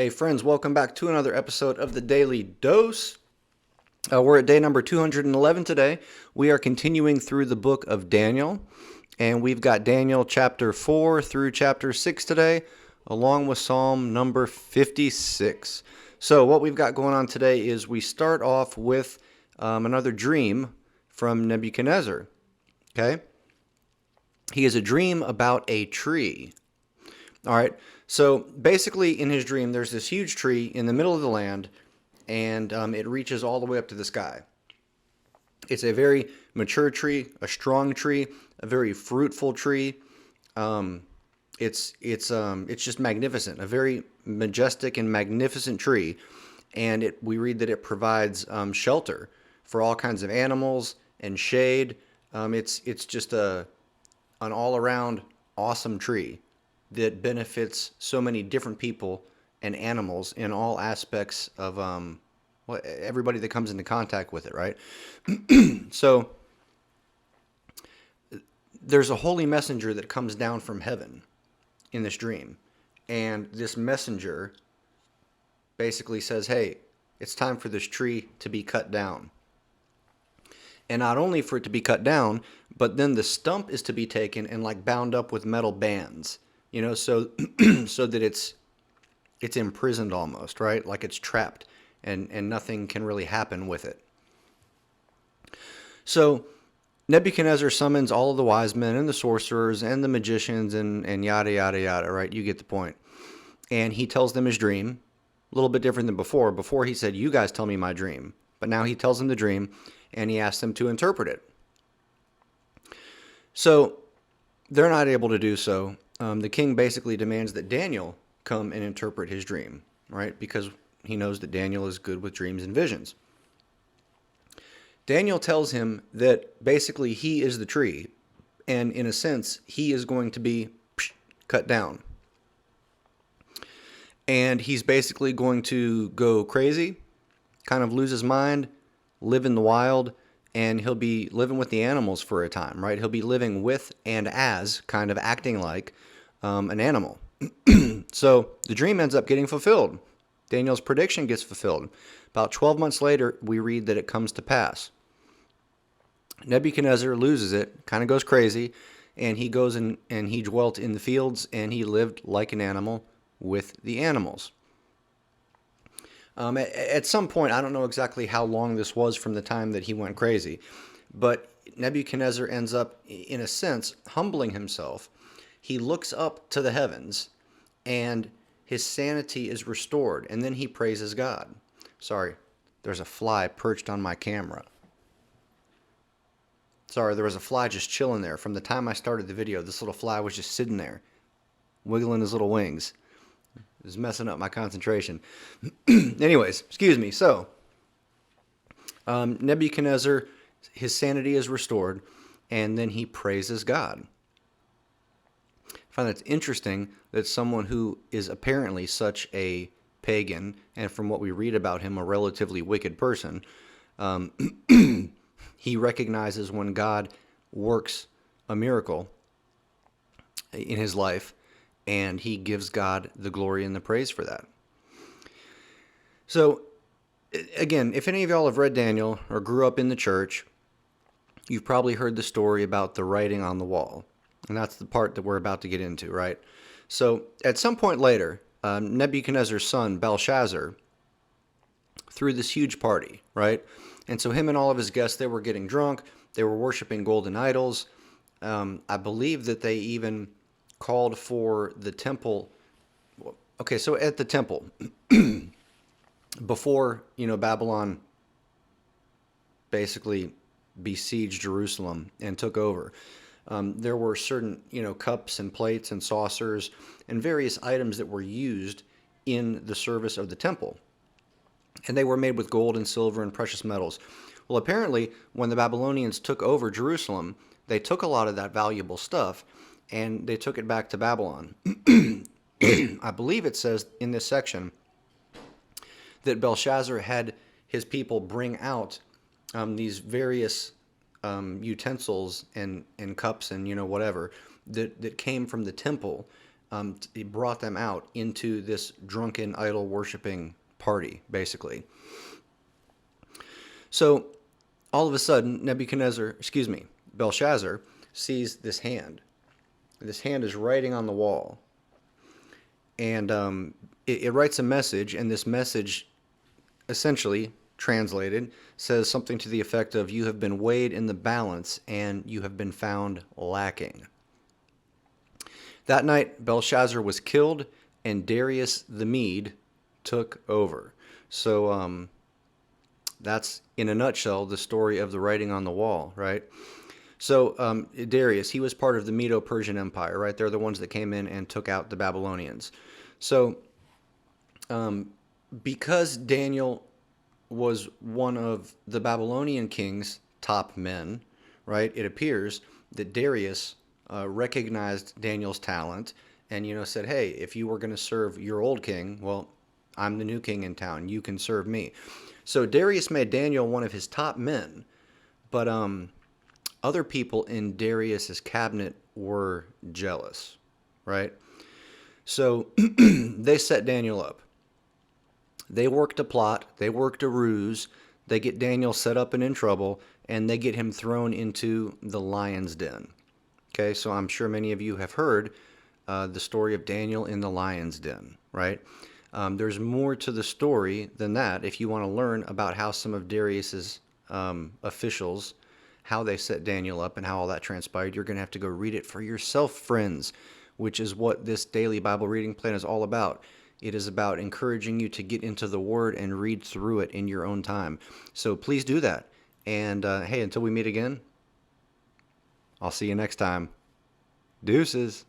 Hey friends, welcome back to another episode of the Daily Dose. We're at day number 211 today. We are continuing through the book of Daniel, and we've got Daniel chapter 4 through chapter 6 today, along with Psalm number 56. So what we've got going on today is we start off with another dream from Nebuchadnezzar. Okay? He has a dream about a tree. All right. So basically, in his dream, there's this huge tree in the middle of the land, and it reaches all the way up to the sky. It's a very mature tree, a strong tree, a very fruitful tree. It's just magnificent, a very majestic and magnificent tree, and we read that it provides shelter for all kinds of animals and shade. It's just an all around awesome tree that benefits so many different people and animals in all aspects of everybody that comes into contact with it, right? So there's a holy messenger that comes down from heaven in this dream. And this messenger basically says, hey, it's time for this tree to be cut down. And not only for it to be cut down, but then the stump is to be taken and like bound up with metal bands. So so that it's imprisoned almost, right? Like it's trapped and nothing can really happen with it. So Nebuchadnezzar summons all of the wise men and the sorcerers and the magicians and yada, yada, yada, right? You get the point. And he tells them his dream, a little bit different than before. Before he said, you guys tell me my dream. But now he tells them the dream and he asks them to interpret it. So they're not able to do so. The king basically demands that Daniel come and interpret his dream, right? Because he knows that Daniel is good with dreams and visions. Daniel tells him that basically he is the tree, and in a sense, he is going to be cut down. And he's basically going to go crazy, kind of lose his mind, live in the wild, and he'll be living with the animals for a time, right? He'll be living with and as, kind of acting like an animal. So the dream ends up getting fulfilled. Daniel's prediction gets fulfilled. About 12 months later, we read that it comes to pass. Nebuchadnezzar loses it, kind of goes crazy, and he goes and he dwelt in the fields, and he lived like an animal with the animals. At some point, I don't know exactly how long this was from the time that he went crazy, but Nebuchadnezzar ends up, in a sense, humbling himself. He looks up to the heavens, and his sanity is restored, and then he praises God. Sorry, there's a fly perched on my camera. Sorry, there was a fly just chilling there. From the time I started the video, this little fly was just sitting there, wiggling his little wings. It was messing up my concentration. Anyways, excuse me. So, Nebuchadnezzar, his sanity is restored, and then he praises God. I find that interesting that someone who is apparently such a pagan, and from what we read about him, a relatively wicked person, he recognizes when God works a miracle in his life, and he gives God the glory and the praise for that. So, again, if any of y'all have read Daniel or grew up in the church, you've probably heard the story about the writing on the wall. And that's the part that we're about to get into, right? So, at some point later, Nebuchadnezzar's son, Belshazzar, threw this huge party, right? And so him and all of his guests, they were getting drunk. They were worshiping golden idols. I believe that they even called for the temple. Okay, so at the temple, before, Babylon basically besieged Jerusalem and took over, there were certain, cups and plates and saucers and various items that were used in the service of the temple. And they were made with gold and silver and precious metals. Well, apparently, when the Babylonians took over Jerusalem, they took a lot of that valuable stuff and they took it back to Babylon. I believe it says in this section that Belshazzar had his people bring out these various utensils and cups and whatever that came from the temple He brought them out into this drunken idol worshiping party, basically. So all of a sudden, Belshazzar sees this hand. This hand is writing on the wall, and it writes a message, and this message, essentially translated, says something to the effect of, "You have been weighed in the balance, and you have been found lacking." That night, Belshazzar was killed, and Darius the Mede took over. So that's, in a nutshell, the story of the writing on the wall, right? So Darius, he was part of the Medo-Persian Empire, right? They're the ones that came in and took out the Babylonians. So because Daniel was one of the Babylonian king's top men, right? It appears that Darius recognized Daniel's talent and, said, "Hey, if you were going to serve your old king, well, I'm the new king in town. You can serve me." So Darius made Daniel one of his top men, but other people in Darius's cabinet were jealous, right? So they set Daniel up. They worked a plot, they worked a ruse, they get Daniel set up and in trouble, and they get him thrown into the lion's den. Okay, so I'm sure many of you have heard the story of Daniel in the lion's den, right? There's more to the story than that. If you want to learn about how some of Darius's officials, how they set Daniel up and how all that transpired, you're going to have to go read it for yourself, friends, which is what this daily Bible reading plan is all about. It is about encouraging you to get into the Word and read through it in your own time. So please do that. And hey, until we meet again, I'll see you next time. Deuces.